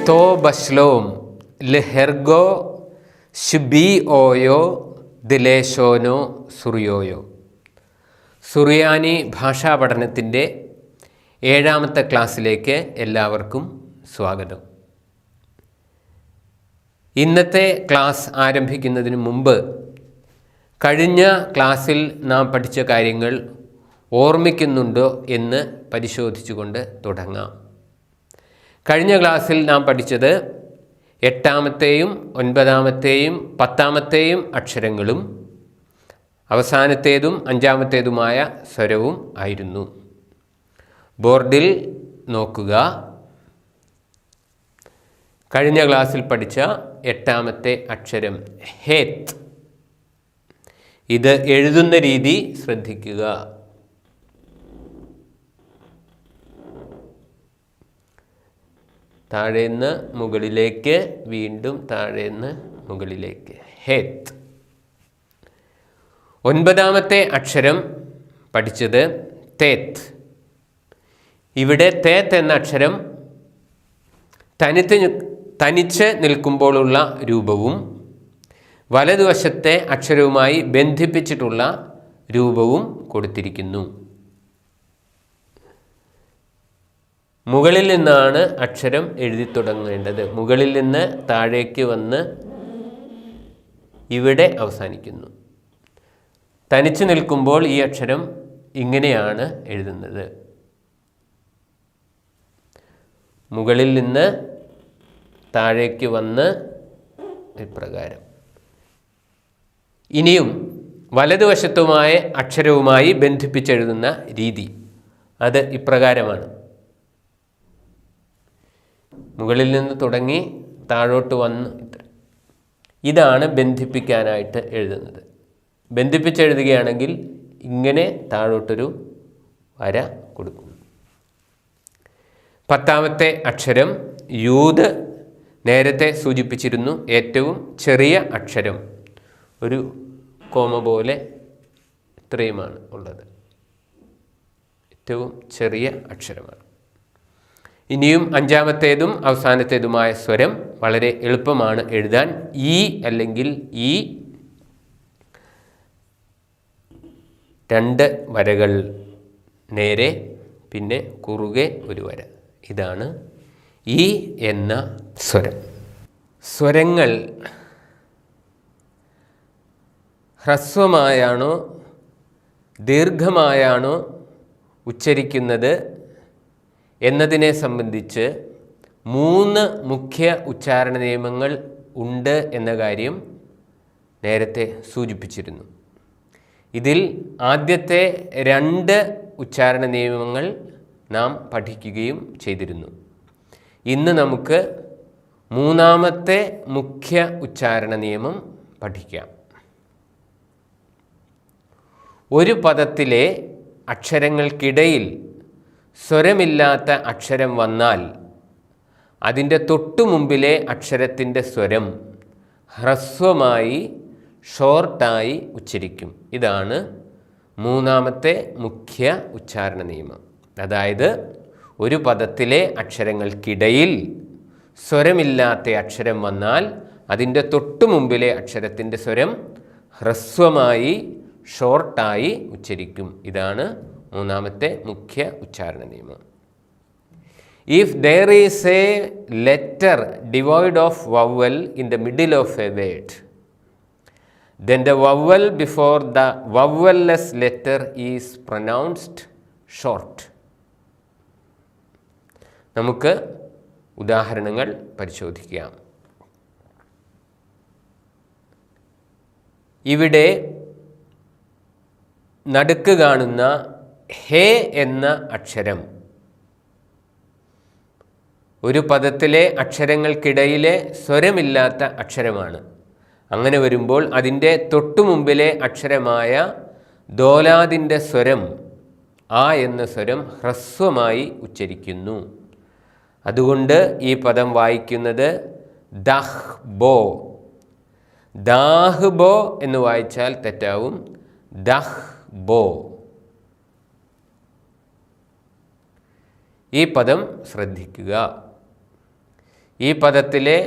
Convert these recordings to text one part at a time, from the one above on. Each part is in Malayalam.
തോ ബശ്ലോം ലെഹെർഗോ ഷുബി ഓയോ ദിലേശോനോ സുറിയോയോ. സുറിയാനി ഭാഷാ പഠനത്തിൻ്റെ 7ാമത്തെ ക്ലാസ്സിലേക്ക് എല്ലാവർക്കും സ്വാഗതം. ഇന്നത്തെ ക്ലാസ് ആരംഭിക്കുന്നതിന് മുമ്പ് കഴിഞ്ഞ ക്ലാസ്സിൽ നാം പഠിച്ച കാര്യങ്ങൾ ഓർമ്മിക്കുന്നുണ്ടോ എന്ന് പരിശോധിച്ചുകൊണ്ട് തുടങ്ങാം. കഴിഞ്ഞ ക്ലാസ്സിൽ നാം പഠിച്ചത് 8ാമത്തെയും 9ാമത്തെയും 10ാമത്തെയും അക്ഷരങ്ങളും അവസാനത്തേതും 5ാമത്തേതുമായ സ്വരവും ആയിരുന്നു. ബോർഡിൽ നോക്കുക. കഴിഞ്ഞ ക്ലാസ്സിൽ പഠിച്ച 8ാമത്തെ അക്ഷരം ഹേത്ത്. ഇത് എഴുതുന്ന രീതി ശ്രദ്ധിക്കുക. താഴേന്ന് മുകളിലേക്ക്, വീണ്ടും താഴേന്ന് മുകളിലേക്ക്. ഹേത്ത്. 9ാമത്തെ അക്ഷരം പഠിച്ചത് തേത്ത്. ഇവിടെ തേത്ത് എന്ന അക്ഷരം തനിച്ച് നിൽക്കുമ്പോഴുള്ള രൂപവും വലതുവശത്തെ അക്ഷരവുമായി ബന്ധിപ്പിച്ചിട്ടുള്ള രൂപവും കൊടുത്തിരിക്കുന്നു. മുകളിൽ നിന്നാണ് അക്ഷരം എഴുതി തുടങ്ങേണ്ടത്. മുകളിൽ നിന്ന് താഴേക്ക് വന്ന് ഇവിടെ അവസാനിക്കുന്നു. തനിച്ചു നിൽക്കുമ്പോൾ ഈ അക്ഷരം ഇങ്ങനെയാണ് എഴുതുന്നത്. മുകളിൽ നിന്ന് താഴേക്ക് വന്ന് ഇപ്രകാരം. ഇനിയും വലതുവശത്തുമായ അക്ഷരവുമായി ബന്ധിപ്പിച്ചെഴുതുന്ന രീതി അത് ഇപ്രകാരമാണ്. മുകളിൽ നിന്ന് തുടങ്ങി താഴോട്ട് വന്ന് ഇതാണ് ബന്ധിപ്പിക്കാനായിട്ട് എഴുതുന്നത്. ബന്ധിപ്പിച്ചെഴുതുകയാണെങ്കിൽ ഇങ്ങനെ താഴോട്ടൊരു വര കൊടുക്കുന്നു. 10ാമത്തെ അക്ഷരം യൂദ്. നേരത്തെ സൂചിപ്പിച്ചിരുന്നു, ഏറ്റവും ചെറിയ അക്ഷരം. ഒരു കോമ പോലെ ഇത്രയുമാണ് ഉള്ളത്. ഏറ്റവും ചെറിയ അക്ഷരമാണ്. ഇനിയും 5ാമത്തേതും അവസാനത്തേതുമായ സ്വരം വളരെ എളുപ്പമാണ് എഴുതാൻ. ഈ അല്ലെങ്കിൽ ഈ 2 വരകൾ നേരെ, പിന്നെ കുറുകെ ഒരു വര. ഇതാണ് ഈ എന്ന സ്വരം. സ്വരങ്ങൾ ഹ്രസ്വമായാണോ ദീർഘമായാണോ ഉച്ചരിക്കുന്നത് എന്നതിനെ സംബന്ധിച്ച് 3 മുഖ്യ ഉച്ചാരണ നിയമങ്ങൾ ഉണ്ട് എന്ന കാര്യം നേരത്തെ സൂചിപ്പിച്ചിരുന്നു. ഇതിൽ ആദ്യത്തെ 2 ഉച്ചാരണ നിയമങ്ങൾ നാം പഠിക്കുകയും ചെയ്തിരുന്നു. ഇന്ന് നമുക്ക് 3ാമത്തെ മുഖ്യ ഉച്ചാരണ നിയമം പഠിക്കാം. ഒരു പദത്തിലെ അക്ഷരങ്ങൾക്കിടയിൽ സ്വരമില്ലാത്ത അക്ഷരം വന്നാൽ അതിൻ്റെ തൊട്ടു മുമ്പിലെ അക്ഷരത്തിൻ്റെ സ്വരം ഹ്രസ്വമായി ഷോർട്ടായി ഉച്ചരിക്കും. ഇതാണ് 3ാമത്തെ മുഖ്യ ഉച്ചാരണ നിയമം. അതായത് ഒരു പദത്തിലെ അക്ഷരങ്ങൾക്കിടയിൽ സ്വരമില്ലാത്ത അക്ഷരം വന്നാൽ അതിൻ്റെ തൊട്ടു മുമ്പിലെ അക്ഷരത്തിൻ്റെ സ്വരം ഹ്രസ്വമായി ഷോർട്ടായി ഉച്ചരിക്കും. ഇതാണ് 3ാമത്തെ മുഖ്യ ഉച്ചാരണ നിയമം. If there is A letter devoid of vowel in the middle of A word, then the vowel before the vowelless letter is pronounced short. നമുക്ക് ഉദാഹരണങ്ങൾ പരിശോധിക്കാം. ഇവിടെ നടുക്ക് കാണുന്ന ഹേ എന്ന അക്ഷരം ഒരു പദത്തിലെ അക്ഷരങ്ങൾക്കിടയിലെ സ്വരമില്ലാത്ത അക്ഷരമാണ്. അങ്ങനെ വരുമ്പോൾ അതിൻ്റെ തൊട്ടു മുമ്പിലെ അക്ഷരമായ ദോലാദിൻ്റെ സ്വരം, ആ എന്ന സ്വരം ഹ്രസ്വമായി ഉച്ചരിക്കുന്നു. അതുകൊണ്ട് ഈ പദം വായിക്കുന്നത് ദഹ് ബോ. ദാഹ് ബോ എന്ന് വായിച്ചാൽ തെറ്റാവും. ദഹ് ബോ. ഈ പദം ശ്രദ്ധിക്കുക. ഈ പദത്തിലെ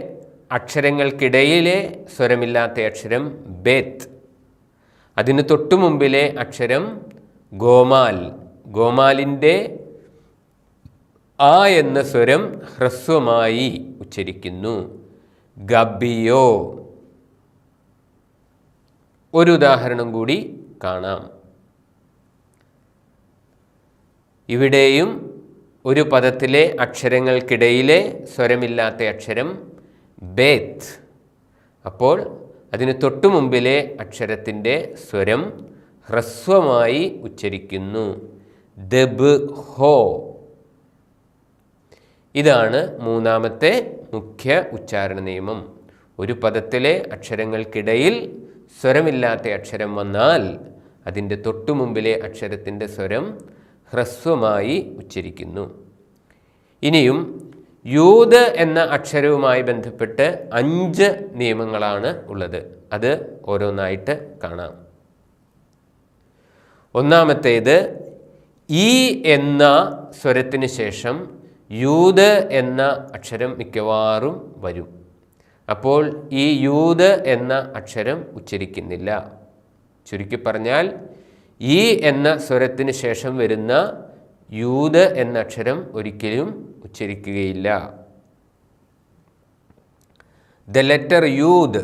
അക്ഷരങ്ങൾക്കിടയിലെ സ്വരമില്ലാത്ത അക്ഷരം ബേത്ത്. അതിന് തൊട്ടു മുമ്പിലെ അക്ഷരം ഗോമാൽ. ഗോമാലിൻ്റെ ആ എന്ന സ്വരം ഹ്രസ്വമായി ഉച്ചരിക്കുന്നു. ഗബിയോ. ഒരു ഉദാഹരണം കൂടി കാണാം. ഇവിടെയും ഒരു പദത്തിലെ അക്ഷരങ്ങൾക്കിടയിലെ സ്വരമില്ലാത്ത അക്ഷരം ബേത്ത്. അപ്പോൾ അതിന് തൊട്ടു മുമ്പിലെ അക്ഷരത്തിൻ്റെ സ്വരം ഹ്രസ്വമായി ഉച്ചരിക്കുന്നു. ദബ് ഹോ. ഇതാണ് മൂന്നാമത്തെ മുഖ്യ ഉച്ചാരണ നിയമം. ഒരു പദത്തിലെ അക്ഷരങ്ങൾക്കിടയിൽ സ്വരമില്ലാത്ത അക്ഷരം വന്നാൽ അതിൻ്റെ തൊട്ടു മുമ്പിലെ അക്ഷരത്തിൻ്റെ സ്വരം ഹ്രസ്വമായി ഉച്ചരിക്കുന്നു. ഇനിയും യൂദ് എന്ന അക്ഷരവുമായി ബന്ധപ്പെട്ട് 5 നിയമങ്ങളാണ് ഉള്ളത്. അത് ഓരോന്നായിട്ട് കാണാം. ഒന്നാമത്തേത്, ഈ എന്ന സ്വരത്തിന് ശേഷം യൂദ് എന്ന അക്ഷരം മിക്കവാറും വരും. അപ്പോൾ ഈ യൂദ് എന്ന അക്ഷരം ഉച്ചരിക്കുന്നില്ല. ചുരുക്കി പറഞ്ഞാൽ ഈ എന്ന സ്വരത്തിന് ശേഷം വരുന്ന യൂദ് എന്ന അക്ഷരം ഒരിക്കലും ഉച്ചരിക്കുകയില്ല. The letter yud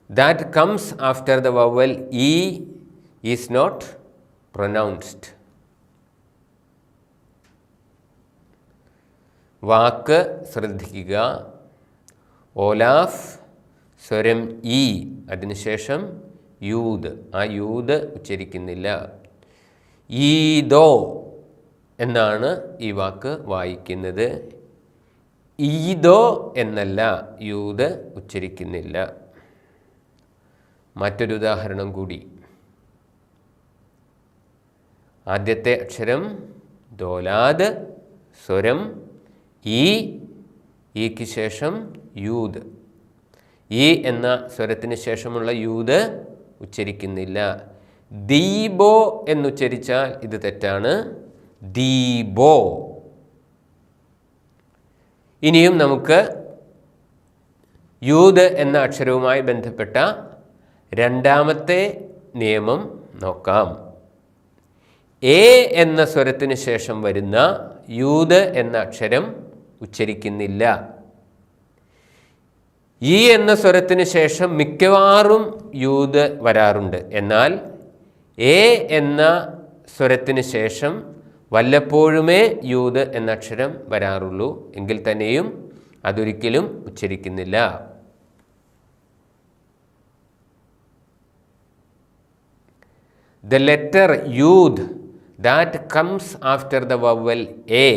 that comes after the vowel E is not pronounced. വാക്ക് ശ്രദ്ധിക്കുക. ഓലാഫ് സ്വരം ഇ, അതിനുശേഷം യൂദ്. ആ യൂദ് ഉച്ചരിക്കുന്നില്ല. ഈദോ എന്നാണ് ഈ വാക്ക് വായിക്കുന്നത്. ഈദോ എന്നല്ല, യൂദ് ഉച്ചരിക്കുന്നില്ല. മറ്റൊരു ഉദാഹരണം കൂടി. ആദ്യത്തെ അക്ഷരം ദോലാദ്, സ്വരം ഈക്ക് ശേഷം യൂദ്. ഈ എന്ന സ്വരത്തിന് ശേഷമുള്ള യൂദ് ഉച്ചരിക്കുന്നില്ല. ദീബോ എന്നുച്ചരിച്ചാൽ ഇത് തെറ്റാണ്. ദീബോ. ഇനിയും നമുക്ക് യൂദ് എന്ന അക്ഷരവുമായി ബന്ധപ്പെട്ട രണ്ടാമത്തെ നിയമം നോക്കാം. എ എന്ന സ്വരത്തിന് ശേഷം വരുന്ന യൂദ് എന്ന അക്ഷരം ഉച്ചരിക്കുന്നില്ല. ഈ എന്ന സ്വരത്തിന് ശേഷം മിക്കവാറും യൂദ് വരാറുണ്ട്. എന്നാൽ എ എന്ന സ്വരത്തിന് ശേഷം വല്ലപ്പോഴുമേ യൂദ് എന്ന അക്ഷരം വരാറുള്ളൂ. എങ്കിൽ തന്നെയും അതൊരിക്കലും ഉച്ചരിക്കുന്നില്ല. The letter Yud that comes after the vowel A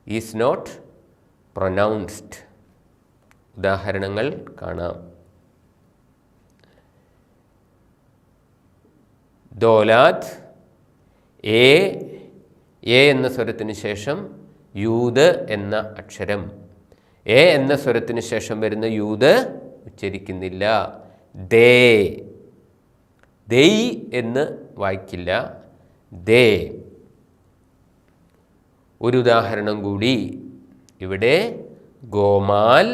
is not pronounced. ഉദാഹരണങ്ങൾ കാണാം. ദോലാത്ത്, എ എന്ന സ്വരത്തിന് ശേഷം യൂദ് എന്ന അക്ഷരം. എ എന്ന സ്വരത്തിന് ശേഷം വരുന്ന യൂദ് ഉച്ചരിക്കുന്നില്ല. ദൈ എന്ന് വായിക്കില്ല. ദേ. ഒരു ഉദാഹരണം കൂടി. ഇവിടെ ഗോമാൽ,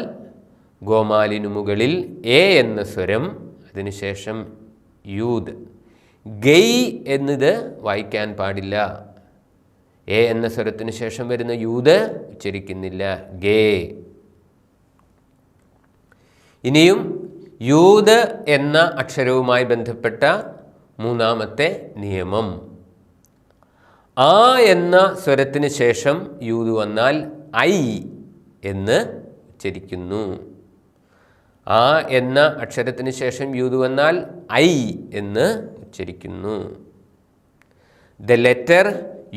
ഗോമാലിനു മുകളിൽ എ എന്ന സ്വരം, അതിനുശേഷം യൂദ്. ഗൈ എന്നത് വായിക്കാൻ പാടില്ല. എ എന്ന സ്വരത്തിന് ശേഷം വരുന്ന യൂദ് ഉച്ചരിക്കുന്നില്ല. ഗേ. ഇനിയും യൂദ് എന്ന അക്ഷരവുമായി ബന്ധപ്പെട്ട മൂന്നാമത്തെ നിയമം. ആ എന്ന സ്വരത്തിന് ശേഷം യൂദ് വന്നാൽ ഐ എന്ന് ഉച്ചരിക്കുന്നു. ആ എന്ന അക്ഷരത്തിന് ശേഷം യൂദ് വന്നാൽ ഐ എന്ന് ഉച്ചരിക്കുന്നു. The letter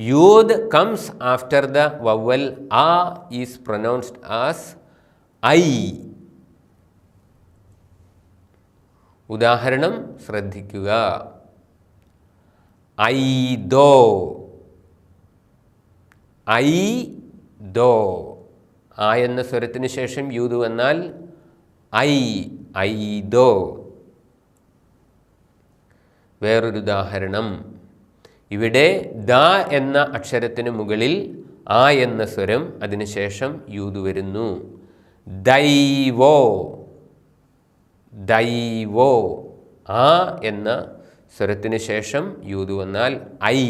yud comes after the vowel ആ ഈസ് പ്രൊനൗൺസ്ഡ് ആസ് ഐ. ഉദാഹരണം ശ്രദ്ധിക്കുക. ഐദോ, ഐദോ. ആ എന്ന സ്വരത്തിന് ശേഷം യൂദ് വന്നാൽ ഐദോ. വേറൊരു ഉദാഹരണം. ഇവിടെ ദ എന്ന അക്ഷരത്തിന് മുകളിൽ ആ എന്ന സ്വരം, അതിനുശേഷം യൂദ് വരുന്നു. ദൈവോ, ദൈവോ. ആ എന്ന സ്വരത്തിന് ശേഷം യൂത് വന്നാൽ ഐ.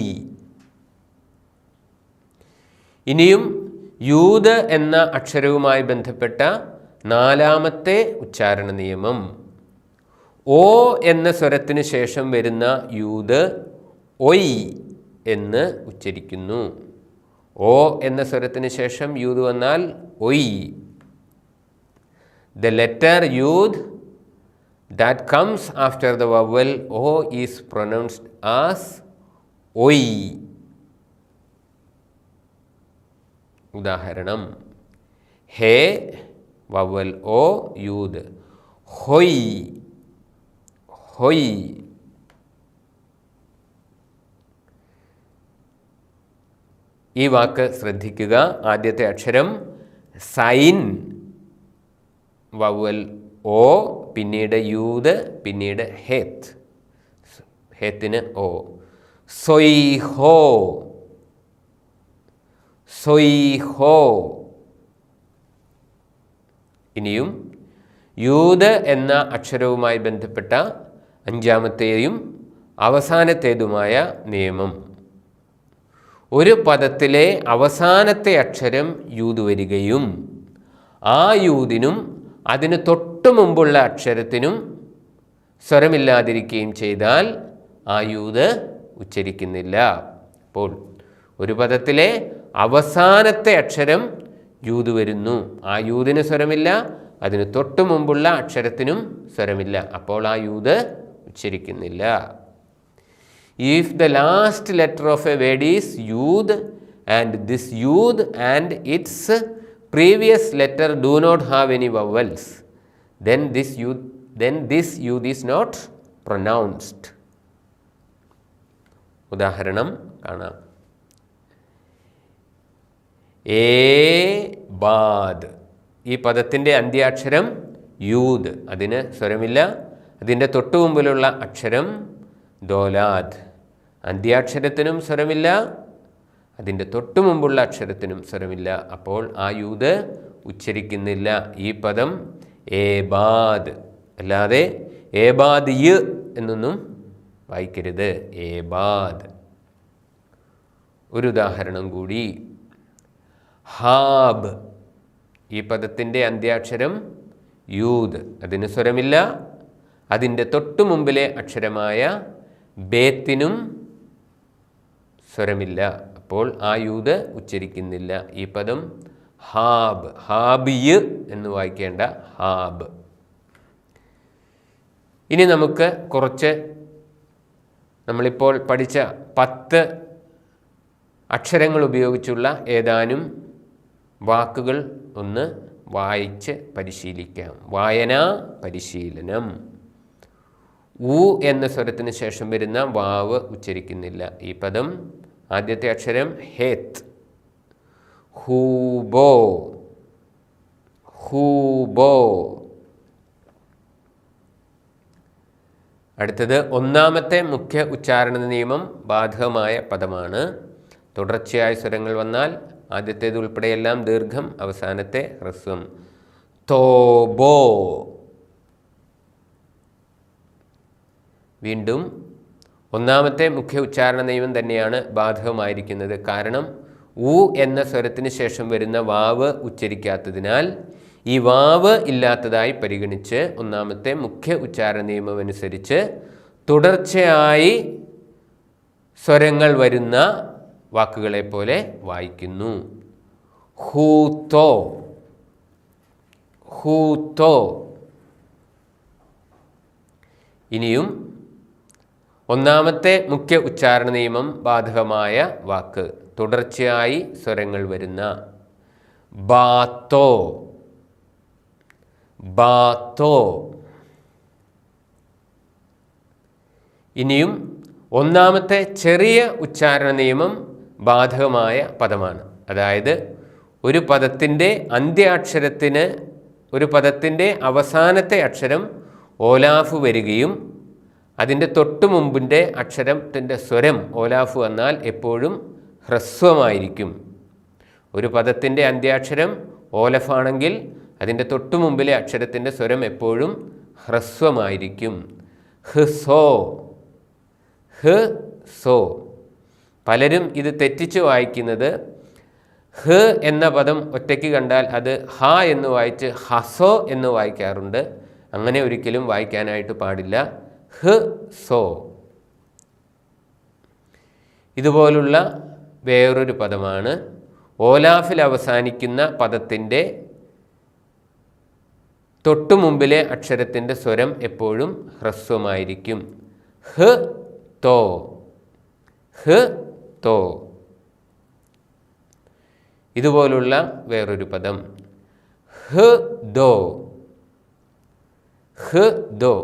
ഇനിയും യൂത് എന്ന അക്ഷരവുമായി ബന്ധപ്പെട്ട നാലാമത്തെ ഉച്ചാരണ നിയമം, ഓ എന്ന സ്വരത്തിന് ശേഷം വരുന്ന യൂത് ഒയ് എന്ന് ഉച്ചരിക്കുന്നു. ഓ എന്ന സ്വരത്തിന് ശേഷം യൂത് വന്നാൽ ഒയ്. The letter yud that comes after the vowel o is pronounced as oi. ഉദാഹരണം, ഹേ vowel o yud, ഹൊയ്, ഹൊയ്. ഈ വാക്ക് ശ്രദ്ധിക്കുക. ആദ്യത്തെ അക്ഷരം സൈൻ, വവൽ ഓ, പിന്നീട് യൂത്, പിന്നീട് ഹേത്ത്, ഹേത്തിന് ഓ. സൊയ്ഹോ, സൊയ്ഹോ. ഇനിയും യൂത് എന്ന അക്ഷരവുമായി ബന്ധപ്പെട്ട അഞ്ചാമത്തെയും അവസാനത്തേതുമായ നിയമം, ഒരു പദത്തിലെ അവസാനത്തെ അക്ഷരം യൂത് വരികയും ആ യൂതിനും അതിന് തൊട്ടു മുമ്പുള്ള അക്ഷരത്തിനും സ്വരമില്ലാതിരിക്കുകയും ചെയ്താൽ ആ യൂത് ഉച്ചരിക്കുന്നില്ല. അപ്പോൾ ഒരു പദത്തിലെ അവസാനത്തെ അക്ഷരം യൂത് വരുന്നു, ആ യൂതിന് സ്വരമില്ല, അതിന് തൊട്ടു മുമ്പുള്ള അക്ഷരത്തിനും സ്വരമില്ല, അപ്പോൾ ആ youth ഉച്ചരിക്കുന്നില്ല. If the last letter of a word is yud and this yud and its previous letter do not have any vowels, then this yud is not pronounced. ഉദാഹരണം കാണാം. ഏ ബാദ്, ഈ പദത്തിൻ്റെ അന്ത്യാക്ഷരം യൂദ്, അതിന് സ്വരമില്ല. അതിൻ്റെ തൊട്ടു മുമ്പിലുള്ള അക്ഷരം ദോലാദ്, അന്ത്യാക്ഷരത്തിനും സ്വരമില്ല, അതിൻ്റെ തൊട്ടു മുമ്പുള്ള അക്ഷരത്തിനും സ്വരമില്ല, അപ്പോൾ ആ യൂത് ഉച്ചരിക്കുന്നില്ല. ഈ പദം ഏബാദ്, അല്ലാതെ ഏബാദ് യ് എന്നൊന്നും വായിക്കരുത്, ഏബാദ്. ഒരു ഉദാഹരണം കൂടി. ഹാബ്, ഈ പദത്തിൻ്റെ അന്ത്യാക്ഷരം യൂദ്, അതിന് സ്വരമില്ല, അതിൻ്റെ തൊട്ടു മുമ്പിലെ അക്ഷരമായ ബേത്തിനും സ്വരമില്ല, അപ്പോൾ ആ യൂത് ഉച്ചരിക്കുന്നില്ല. ഈ പദം ഹാബ്, ഹാബിയ് എന്ന് വായിക്കേണ്ട ഹാബ്. ഇനി നമുക്ക് കുറച്ച് നമ്മളിപ്പോൾ പഠിച്ച 10 അക്ഷരങ്ങൾ ഉപയോഗിച്ചുള്ള ഏതാനും വാക്കുകൾ ഒന്ന് വായിച്ച് പരിശീലിക്കാം. വായനാ പരിശീലനം. ഉ എന്ന സ്വരത്തിന് ശേഷം വരുന്ന വാവ് ഉച്ചരിക്കുന്നില്ല. ഈ പദം ആദ്യത്തെ അക്ഷരം ഹേത്ത്, ഹൂബോ, ഹൂബോ. അടുത്തത് ഒന്നാമത്തെ മുഖ്യ ഉച്ചാരണ നിയമം ബാധകമായ പദമാണ്. തുടർച്ചയായ സ്വരങ്ങൾ വന്നാൽ ആദ്യത്തേത് ഉൾപ്പെടെയെല്ലാം ദീർഘം, അവസാനത്തെ ഹ്രസ്വം. തോബോ. വീണ്ടും ഒന്നാമത്തെ മുഖ്യ ഉച്ചാരണ നിയമം തന്നെയാണ് ബാധകമായിരിക്കുന്നത്. കാരണം ഉ എന്ന സ്വരത്തിന് ശേഷം വരുന്ന വാവ് ഉച്ചരിക്കാത്തതിനാൽ ഈ വാവ് ഇല്ലാത്തതായി പരിഗണിച്ച് ഒന്നാമത്തെ മുഖ്യ ഉച്ചാരണ നിയമം അനുസരിച്ച് തുടർച്ചയായി സ്വരങ്ങൾ വരുന്ന വാക്കുകളെ പോലെ വായിക്കുന്നു. ഹൂത്തോ, ഹൂത്തോ. ഇനിയും ഒന്നാമത്തെ മുഖ്യ ഉച്ചാരണ നിയമം ബാധകമായ വാക്ക്, തുടർച്ചയായി സ്വരങ്ങൾ വരുന്ന ബാത്തോ, ബാത്തോ. ഇനിയും ഒന്നാമത്തെ ചെറിയ ഉച്ചാരണ നിയമം ബാധകമായ പദമാണ്. അതായത് ഒരു പദത്തിൻ്റെ അന്ത്യാക്ഷരത്തിന്, ഒരു പദത്തിൻ്റെ അവസാനത്തെ അക്ഷരം ഓലാഫ് വരികയും അതിൻ്റെ തൊട്ടു മുമ്പിൻ്റെ അക്ഷരത്തിൻ്റെ സ്വരം ഓലാഫ് വന്നാൽ എപ്പോഴും ഹ്രസ്വമായിരിക്കും. ഒരു പദത്തിൻ്റെ അന്ത്യാക്ഷരം ഓലഫാണെങ്കിൽ അതിൻ്റെ തൊട്ടു മുമ്പിലെ അക്ഷരത്തിൻ്റെ സ്വരം എപ്പോഴും ഹ്രസ്വമായിരിക്കും. ഹ് സോ, ഹ് സോ. പലരും ഇത് തെറ്റിച്ച് വായിക്കുന്നത് ഹ് എന്ന പദം ഒറ്റയ്ക്ക് കണ്ടാൽ അത് ഹ എന്ന് വായിച്ച് ഹസോ എന്ന് വായിക്കാറുണ്ട്. അങ്ങനെ ഒരിക്കലും വായിക്കാനായിട്ട് പാടില്ല. ഹ് സോ. ഇതുപോലുള്ള വേറൊരു പദമാണ് ഓലാഫിൽ അവസാനിക്കുന്ന പദത്തിൻ്റെ തൊട്ടു മുമ്പിലെ അക്ഷരത്തിൻ്റെ സ്വരം എപ്പോഴും ഹ്രസ്വമായിരിക്കും. ഹ് തോ, ഹ് തോ. ഇതുപോലുള്ള വേറൊരു പദം ഹ് ദോ, ഹ് ദോ.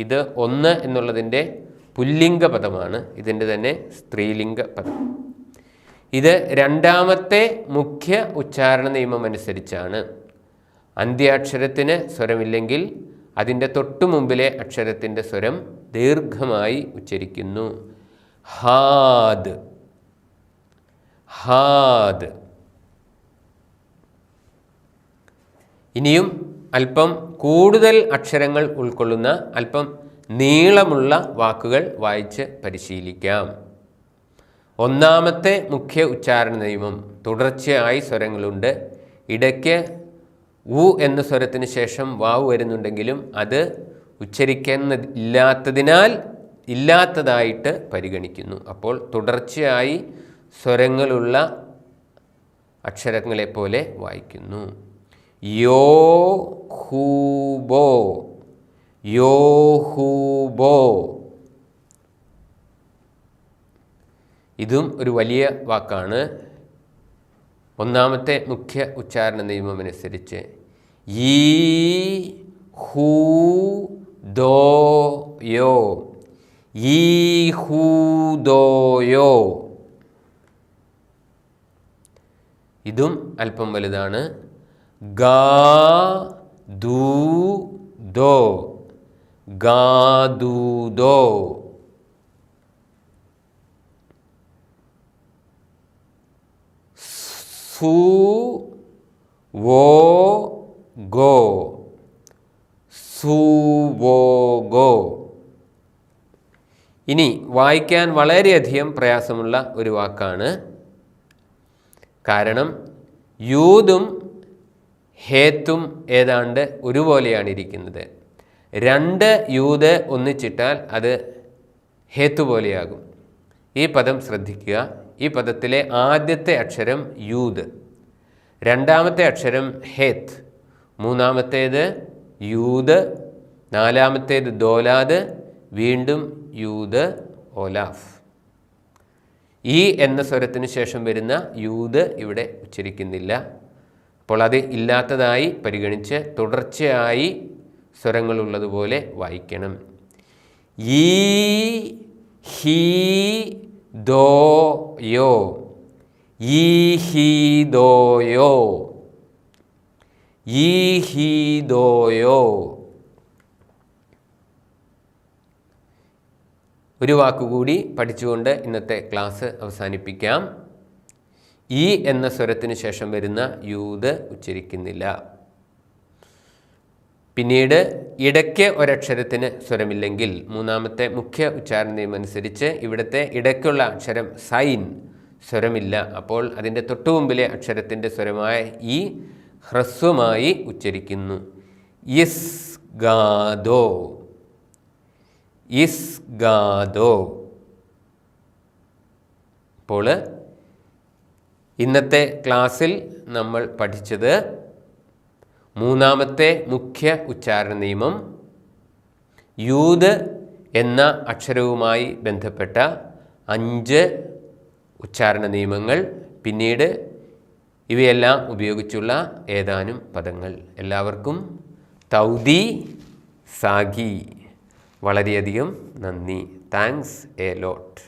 ഇത് ഒന്ന് എന്നുള്ളതിൻ്റെ പുല്ലിംഗ പദമാണ്, ഇതിൻ്റെ തന്നെ സ്ത്രീലിംഗ പദം. ഇത് രണ്ടാമത്തെ മുഖ്യ ഉച്ചാരണ നിയമം അനുസരിച്ചാണ്. അന്ത്യാക്ഷരത്തിന് സ്വരമില്ലെങ്കിൽ അതിൻ്റെ തൊട്ടു മുമ്പിലെ അക്ഷരത്തിൻ്റെ സ്വരം ദീർഘമായി ഉച്ചരിക്കുന്നു. HAAD, HAAD. ഇനിയും അല്പം കൂടുതൽ അക്ഷരങ്ങൾ ഉൾക്കൊള്ളുന്ന അല്പം നീളമുള്ള വാക്കുകൾ വായിച്ച് പരിശീലിക്കാം. ഒന്നാമത്തെ മുഖ്യ ഉച്ചാരണ നിയമം തുടർച്ചയായി സ്വരങ്ങളുണ്ട്. ഇടയ്ക്ക് ഉ എന്ന സ്വരത്തിന് ശേഷം വാവ് വരുന്നുണ്ടെങ്കിലും അത് ഉച്ചരിക്കുന്നില്ലാത്തതിനാൽ ഇല്ലാത്തതായിട്ട് പരിഗണിക്കുന്നു. അപ്പോൾ തുടർച്ചയായി സ്വരങ്ങളുള്ള അക്ഷരങ്ങളെപ്പോലെ വായിക്കുന്നു. യോ ഹൂബോ, യോ ഹൂബോ. ഇതും ഒരു വലിയ വാക്കാണ്. ഒന്നാമത്തെ മുഖ്യ ഉച്ചാരണ നിയമം അനുസരിച്ച് ഈ ഹൂ ദോ യോ, ഈ ഹൂ ദോ യോ. ഇതും അല്പം വലുതാണ്. ഗാ ദൂ ദോ, ഗാ ദൂ ദോ. സു വോ ഗോ, സു വോ ഗോ. ഇനി വായിക്കാൻ വളരെയധികം പ്രയാസമുള്ള ഒരു വാക്കാണ്. കാരണം യൂതും ഹേത്തും ഏതാണ്ട് ഒരുപോലെയാണ് ഇരിക്കുന്നത്. രണ്ട് യൂത് ഒന്നിച്ചിട്ടാൽ അത് ഹേത്തു പോലെയാകും. ഈ പദം ശ്രദ്ധിക്കുക. ഈ പദത്തിലെ ആദ്യത്തെ അക്ഷരം യൂത്, രണ്ടാമത്തെ അക്ഷരം ഹേത്ത്, മൂന്നാമത്തേത് യൂത്, നാലാമത്തേത് ദോലാദ്, വീണ്ടും യൂത് ഓലാഫ്. ഈ എന്ന സ്വരത്തിന് ശേഷം വരുന്ന യൂത് ഇവിടെ ഉച്ചരിക്കുന്നില്ല. അപ്പോൾ അത് ഇല്ലാത്തതായി പരിഗണിച്ച് തുടർച്ചയായി സ്വരങ്ങളുള്ളതുപോലെ വായിക്കണം. ഈ ഹീ ദോ യോ, ഈ ഹീ ദോ യോ, ഈ ഹീ ദോ യോ. ഒരു വാക്കുകൂടി പഠിച്ചുകൊണ്ട് ഇന്നത്തെ ക്ലാസ് അവസാനിപ്പിക്കാം. ഈ എന്ന സ്വരത്തിന് ശേഷം വരുന്ന യൂത് ഉച്ചരിക്കുന്നില്ല. പിന്നീട് ഇടയ്ക്ക് ഒരക്ഷരത്തിന് സ്വരമില്ലെങ്കിൽ മൂന്നാമത്തെ മുഖ്യ ഉച്ചാരണ നിയമം അനുസരിച്ച് ഇവിടുത്തെ ഇടയ്ക്കുള്ള അക്ഷരം സൈൻ സ്വരമില്ല. അപ്പോൾ അതിൻ്റെ തൊട്ടുമുമ്പിലെ അക്ഷരത്തിൻ്റെ സ്വരമായ ഈ ഹ്രസ്വമായി ഉച്ചരിക്കുന്നു. Is ഗാദോ, is ഗാദോ. അപ്പോൾ ഇന്നത്തെ ക്ലാസ്സിൽ നമ്മൾ പഠിച്ചത് മൂന്നാമത്തെ മുഖ്യ ഉച്ചാരണ നിയമം, യൂത് എന്ന അക്ഷരവുമായി ബന്ധപ്പെട്ട 5 ഉച്ചാരണ നിയമങ്ങൾ, പിന്നീട് ഇവയെല്ലാം ഉപയോഗിച്ചുള്ള ഏതാനും പദങ്ങൾ. എല്ലാവർക്കും തൗദി സാഗി. വളരെയധികം നന്ദി. Thanks a lot.